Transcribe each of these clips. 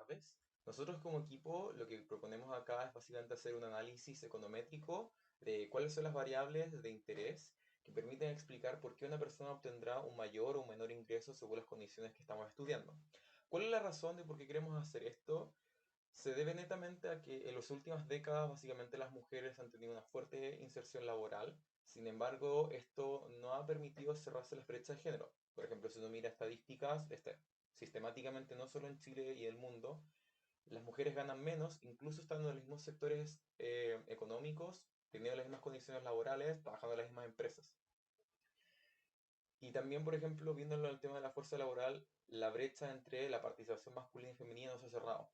vez. Nosotros como equipo lo que proponemos acá es básicamente hacer un análisis econométrico de cuáles son las variables de interés que permiten explicar por qué una persona obtendrá un mayor o un menor ingreso según las condiciones que estamos estudiando. ¿Cuál es la razón de por qué queremos hacer esto? Se debe netamente a que en las últimas décadas básicamente las mujeres han tenido una fuerte inserción laboral. Sin embargo, esto no ha permitido cerrarse las brechas de género. Por ejemplo, si uno mira estadísticas, sistemáticamente no solo en Chile y el mundo, las mujeres ganan menos, incluso estando en los mismos sectores económicos, teniendo las mismas condiciones laborales, trabajando en las mismas empresas. Y también, por ejemplo, viéndolo en el tema de la fuerza laboral, la brecha entre la participación masculina y femenina no se ha cerrado.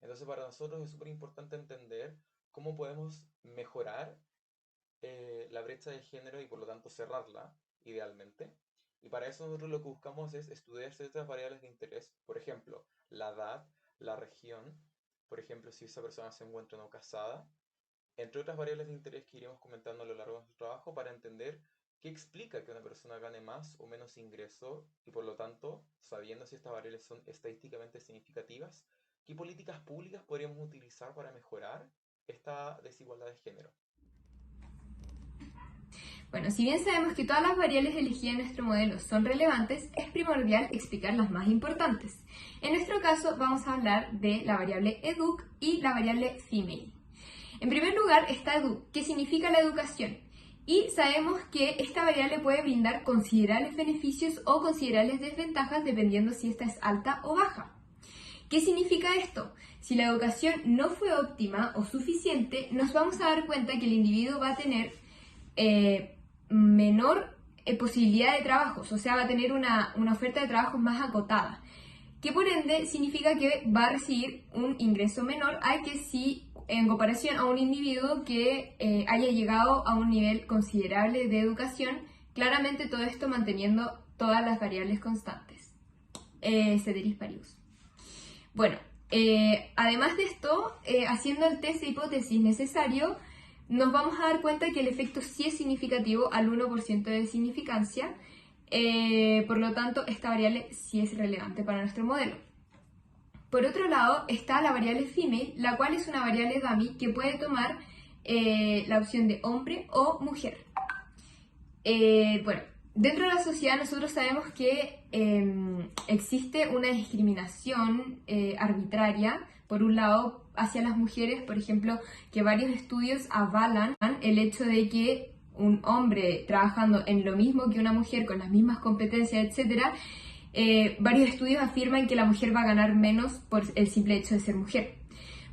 Entonces, para nosotros es súper importante entender cómo podemos mejorar la brecha de género y por lo tanto cerrarla, idealmente. Y para eso nosotros lo que buscamos es estudiar ciertas variables de interés, por ejemplo, la edad, la región, por ejemplo, si esa persona se encuentra no casada, entre otras variables de interés que iremos comentando a lo largo de nuestro trabajo para entender qué explica que una persona gane más o menos ingreso y por lo tanto, sabiendo si estas variables son estadísticamente significativas, qué políticas públicas podríamos utilizar para mejorar esta desigualdad de género. Bueno, si bien sabemos que todas las variables elegidas en nuestro modelo son relevantes, es primordial explicar las más importantes. En nuestro caso vamos a hablar de la variable educ y la variable female. En primer lugar está educ, que significa la educación. Y sabemos que esta variable puede brindar considerables beneficios o considerables desventajas dependiendo si esta es alta o baja. ¿Qué significa esto? Si la educación no fue óptima o suficiente, nos vamos a dar cuenta que el individuo va a tener menor posibilidad de trabajos, o sea, va a tener una oferta de trabajos más acotada, que por ende significa que va a recibir un ingreso menor a que si en comparación a un individuo que haya llegado a un nivel considerable de educación, claramente todo esto manteniendo todas las variables constantes. Ceteris paribus. Bueno, además de esto, haciendo el test de hipótesis necesario, nos vamos a dar cuenta que el efecto sí es significativo al 1% de significancia, por lo tanto, esta variable sí es relevante para nuestro modelo. Por otro lado, está la variable female, la cual es una variable dummy que puede tomar la opción de hombre o mujer. Bueno, dentro de la sociedad nosotros sabemos que existe una discriminación arbitraria, por un lado, hacia las mujeres, por ejemplo, que varios estudios avalan el hecho de que un hombre trabajando en lo mismo que una mujer con las mismas competencias, etcétera, varios estudios afirman que la mujer va a ganar menos por el simple hecho de ser mujer.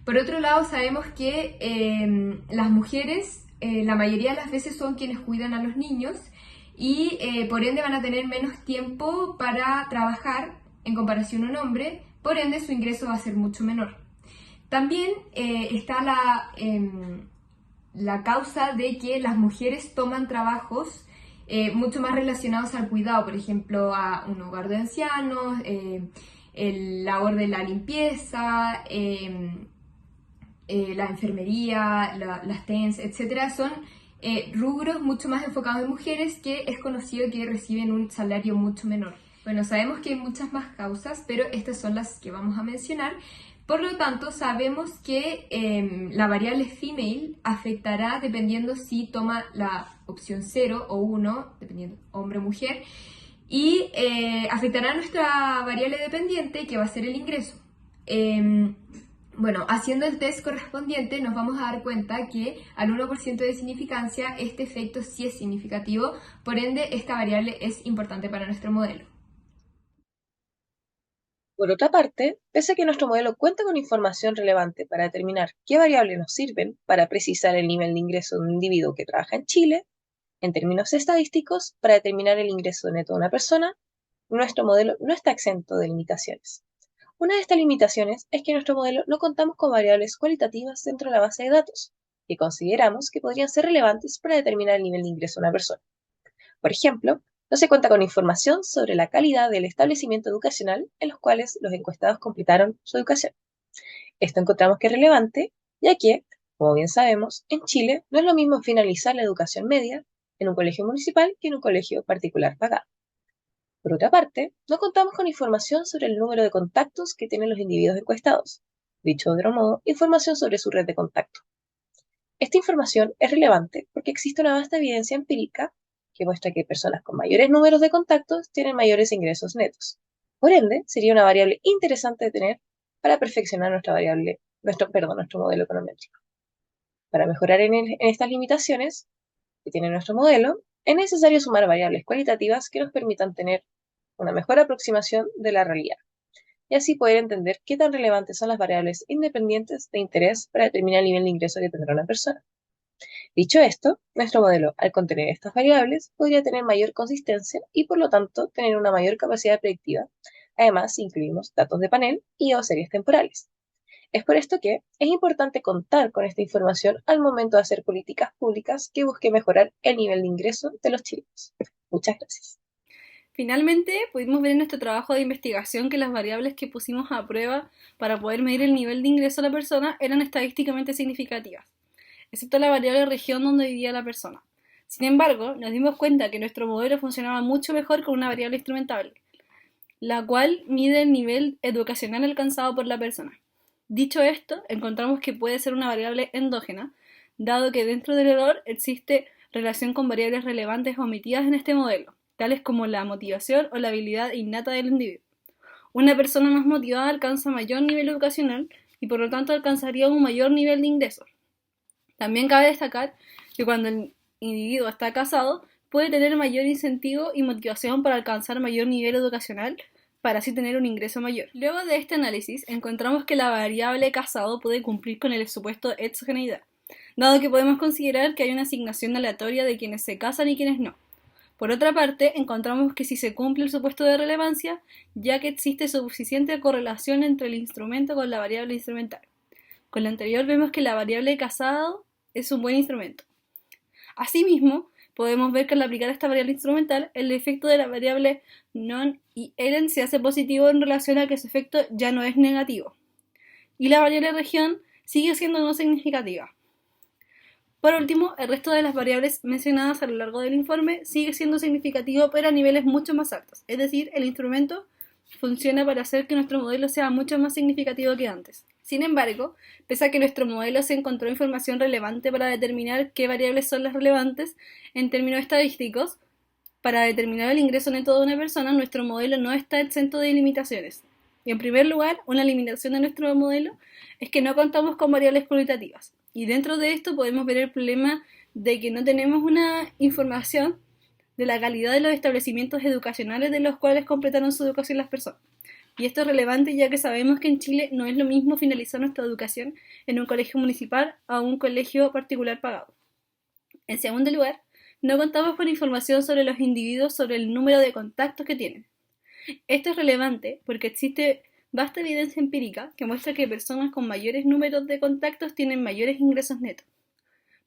Por otro lado, sabemos que las mujeres la mayoría de las veces son quienes cuidan a los niños y por ende van a tener menos tiempo para trabajar en comparación a un hombre, por ende su ingreso va a ser mucho menor. También está la causa de que las mujeres toman trabajos mucho más relacionados al cuidado, por ejemplo, a un hogar de ancianos, el labor de la limpieza, la enfermería, las TENS, etcétera, son rubros mucho más enfocados en mujeres que es conocido que reciben un salario mucho menor. Bueno, sabemos que hay muchas más causas, pero estas son las que vamos a mencionar. Por lo tanto, sabemos que la variable female afectará dependiendo si toma la opción 0 o 1, dependiendo hombre o mujer, y afectará a nuestra variable dependiente, que va a ser el ingreso. Bueno, haciendo el test correspondiente nos vamos a dar cuenta que al 1% de significancia este efecto sí es significativo, por ende esta variable es importante para nuestro modelo. Por otra parte, pese a que nuestro modelo cuenta con información relevante para determinar qué variables nos sirven para precisar el nivel de ingreso de un individuo que trabaja en Chile, en términos estadísticos, para determinar el ingreso neto de una persona, nuestro modelo no está exento de limitaciones. Una de estas limitaciones es que en nuestro modelo no contamos con variables cualitativas dentro de la base de datos, que consideramos que podrían ser relevantes para determinar el nivel de ingreso de una persona. Por ejemplo, no se cuenta con información sobre la calidad del establecimiento educacional en los cuales los encuestados completaron su educación. Esto encontramos que es relevante, ya que, como bien sabemos, en Chile no es lo mismo finalizar la educación media en un colegio municipal que en un colegio particular pagado. Por otra parte, no contamos con información sobre el número de contactos que tienen los individuos encuestados, Dicho de otro modo, información sobre su red de contacto. Esta información es relevante porque existe una vasta evidencia empírica que muestra que personas con mayores números de contactos tienen mayores ingresos netos. Por ende, sería una variable interesante de tener para perfeccionar nuestro modelo econométrico. Para mejorar en estas limitaciones que tiene nuestro modelo, es necesario sumar variables cualitativas que nos permitan tener una mejor aproximación de la realidad y así poder entender qué tan relevantes son las variables independientes de interés para determinar el nivel de ingreso que tendrá una persona. Dicho esto, nuestro modelo, al contener estas variables, podría tener mayor consistencia y por lo tanto tener una mayor capacidad predictiva. Además, si incluimos datos de panel y o series temporales. Es por esto que es importante contar con esta información al momento de hacer políticas públicas que busquen mejorar el nivel de ingreso de los chilenos. Muchas gracias. Finalmente, pudimos ver en nuestro trabajo de investigación que las variables que pusimos a prueba para poder medir el nivel de ingreso de la persona eran estadísticamente significativas, excepto la variable región donde vivía la persona. Sin embargo, nos dimos cuenta que nuestro modelo funcionaba mucho mejor con una variable instrumentable, la cual mide el nivel educacional alcanzado por la persona. Dicho esto, encontramos que puede ser una variable endógena, dado que dentro del error existe relación con variables relevantes omitidas en este modelo, tales como la motivación o la habilidad innata del individuo. Una persona más motivada alcanza mayor nivel educacional y por lo tanto alcanzaría un mayor nivel de ingresos. También cabe destacar que cuando el individuo está casado, puede tener mayor incentivo y motivación para alcanzar mayor nivel educacional para así tener un ingreso mayor. Luego de este análisis, encontramos que la variable casado puede cumplir con el supuesto de exogeneidad, dado que podemos considerar que hay una asignación aleatoria de quienes se casan y quienes no. Por otra parte, encontramos que si se cumple el supuesto de relevancia, ya que existe suficiente correlación entre el instrumento con la variable instrumental. Con lo anterior vemos que la variable casado es un buen instrumento. Asimismo, podemos ver que al aplicar esta variable instrumental, el efecto de la variable non y elen se hace positivo en relación a que su efecto ya no es negativo. Y la variable región sigue siendo no significativa. Por último, el resto de las variables mencionadas a lo largo del informe sigue siendo significativo, pero a niveles mucho más altos. Es decir, el instrumento funciona para hacer que nuestro modelo sea mucho más significativo que antes. Sin embargo, pese a que nuestro modelo se encontró información relevante para determinar qué variables son las relevantes en términos estadísticos, para determinar el ingreso neto de una persona, nuestro modelo no está exento de limitaciones. Y en primer lugar, una limitación de nuestro modelo es que no contamos con variables cualitativas. Y dentro de esto podemos ver el problema de que no tenemos una información de la calidad de los establecimientos educacionales de los cuales completaron su educación las personas. Y esto es relevante ya que sabemos que en Chile no es lo mismo finalizar nuestra educación en un colegio municipal a un colegio particular pagado. En segundo lugar, no contamos con información sobre los individuos sobre el número de contactos que tienen. Esto es relevante porque existe vasta evidencia empírica que muestra que personas con mayores números de contactos tienen mayores ingresos netos.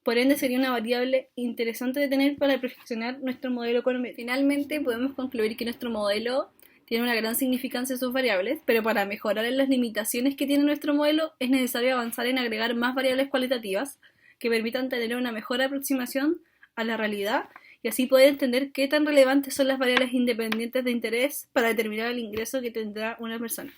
Por ende, sería una variable interesante de tener para perfeccionar nuestro modelo económico. Finalmente, podemos concluir que nuestro modelo tiene una gran significancia en sus variables, pero para mejorar en las limitaciones que tiene nuestro modelo es necesario avanzar en agregar más variables cualitativas que permitan tener una mejor aproximación a la realidad y así poder entender qué tan relevantes son las variables independientes de interés para determinar el ingreso que tendrá una persona.